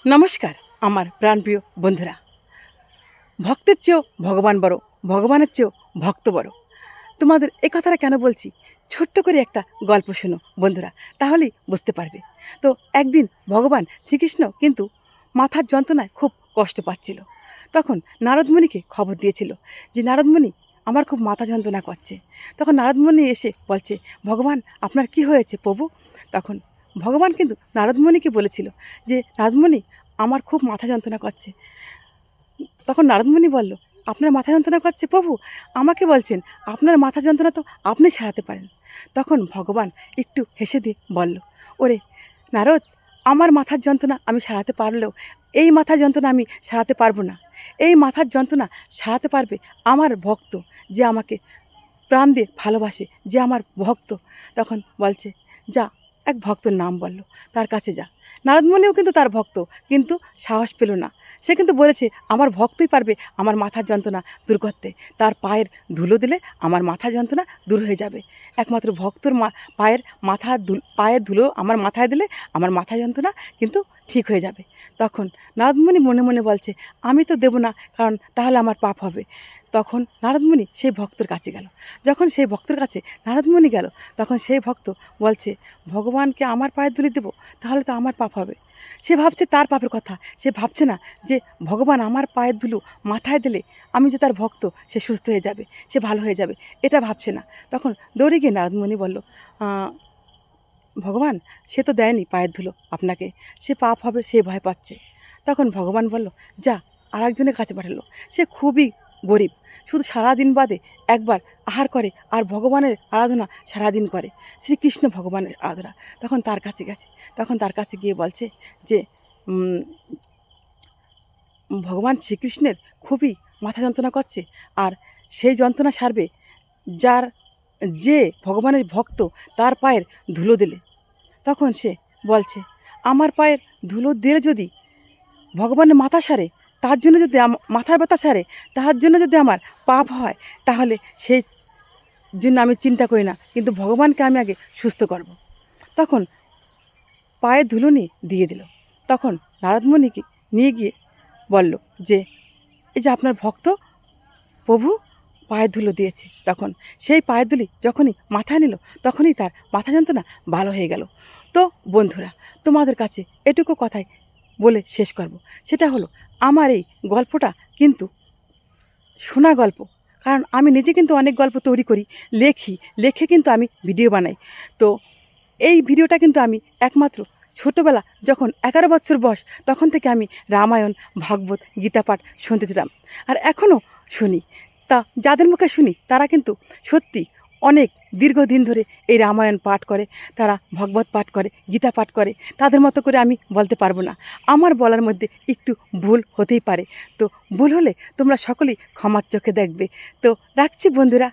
নমস্কার আমার প্রাণপ্রিয় বন্ধুরা। ভক্তের চেয়েও ভগবান বড়, ভগবানের চেয়েও ভক্ত বড়। তোমাদের এই কথাটা কেন বলছি, ছোট্ট করে একটা গল্প শোনো বন্ধুরা, তাহলেই বুঝতে পারবে। তো একদিন ভগবান শ্রীকৃষ্ণ কিন্তু মাথার যন্ত্রণায় খুব কষ্ট পাচ্ছিল। তখন নারদমণিকে খবর দিয়েছিল যে নারদমণি, আমার খুব মাথা যন্ত্রণা করছে। তখন নারদমণি এসে বলছে, ভগবান আপনার কি হয়েছে প্রভু? তখন ভগবান কিন্তু নারদমণিকে বলেছিল যে নারদমণি, আমার খুব মাথা যন্ত্রণা করছে। তখন নারদমণি বলল, আপনার মাথা যন্ত্রণা করছে প্রভু, আমাকে বলছেন? আপনার মাথা যন্ত্রণা তো আপনি সারাতে পারেন। তখন ভগবান একটু হেসে দিয়ে বলল, ওরে নারদ, আমার মাথার যন্ত্রণা আমি সারাতে পারলেও এই মাথার যন্ত্রণা আমি সারাতে পারবো না। এই মাথার যন্ত্রণা সারাতে পারবে আমার ভক্ত, যে আমাকে প্রাণ দিয়ে ভালোবাসে, যে আমার ভক্ত। তখন বলছে, যা, এক ভক্তর নাম বলল, তার কাছে যা। নারদমণিও কিন্তু তার ভক্ত, কিন্তু সাহস পেল না। সে কিন্তু বলেছে, আমার ভক্তই পারবে আমার মাথার যন্ত্রণা দূর করতে। তার পায়ের ধুলো দিলে আমার মাথা যন্ত্রণা দূর হয়ে যাবে। একমাত্র ভক্তর পায়ের ধুলো আমার মাথায় দিলে আমার মাথা যন্ত্রণা কিন্তু ঠিক হয়ে যাবে। তখন নারদমণি মনে মনে বলছে, আমি তো দেবো না, কারণ তাহলে আমার পাপ হবে। তখন নারদমণি সেই ভক্তের কাছে গেল। যখন সেই ভক্তের কাছে নারদমণি গেল, তখন সেই ভক্ত বলছে, ভগবানকে আমার পায়ের ধুলি দেবো, তাহলে তো আমার পাপ হবে। সে ভাবছে তার পাপের কথা, সে ভাবছে না যে ভগবান আমার পায়ের ধুলো মাথায় দিলে আমি যে তার ভক্ত, সে সুস্থ হয়ে যাবে, সে ভালো হয়ে যাবে, এটা ভাবছে না। তখন দৌড়ে গিয়ে নারদমণি বলল, ভগবান, সে তো দেয়নি পায়ের ধুলো আপনাকে, সে পাপ হবে, সে ভয় পাচ্ছে। তখন ভগবান বলল, যা, আর একজনের কাছে পাঠালো। সে খুবই গরিব, শুধু সারাদিন বাদে একবার আহার করে, আর ভগবানের আরাধনা সারাদিন করে, শ্রীকৃষ্ণ ভগবানের আরাধনা। তখন তার কাছে গেছে। তখন তার কাছে গিয়ে বলছে যে ভগবান শ্রীকৃষ্ণের খুবই মাথা যন্ত্রণা করছে, আর সেই যন্ত্রণা সারবে যার যে ভগবানের ভক্ত, তার পায়ের ধুলো দিলে। তখন সে বলছে, আমার পায়ের ধুলো দিয়ে যদি ভগবানের মাথা সারে, তার জন্য যদি মাথার ব্যথা সারে, তার জন্য যদি আমার পাপ হয়, তাহলে সেই জন্য আমি চিন্তা করি না, কিন্তু ভগবানকে আমি আগে সুস্থ করব। তখন পায়ের ধুলো নিয়ে দিয়ে দিল। তখন নারদমণিকে নিয়ে গিয়ে বলল যে, এই যে আপনার ভক্ত প্রভু পায়ের ধুলো দিয়েছে। তখন সেই পায়ের ধুলি যখনই মাথায় নিল, তখনই তার মাথা যন্ত্রণা ভালো হয়ে গেল। তো বন্ধুরা, তোমাদের কাছে এটুকু কথাই বলে শেষ করব। সেটা হলো, আমার এই গল্পটা কিন্তু শোনা গল্প, কারণ আমি নিজে কিন্তু অনেক গল্প তৈরি করি, লেখে কিন্তু আমি ভিডিও বানাই। তো এই ভিডিওটা কিন্তু আমি একমাত্র ছোটোবেলা যখন 11 বছর বয়স, তখন থেকে আমি রামায়ণ, ভাগবত, গীতা পাঠ শুনতে যেতাম, আর এখনও শুনি। তা যাদের মুখে শুনি তারা কিন্তু সত্যি অনেক দীর্ঘদিন ধরে এই রামায়ণ পাঠ করে, তারা ভাগবত পাঠ করে, গীতা পাঠ করে। তাদের মতো করে আমি বলতে পারবো না, আমার বলার মধ্যে একটু ভুল হতেই পারে। তো ভুল হলে তোমরা সকলেই ক্ষমার চোখে দেখবে। তো রাখছি বন্ধুরা।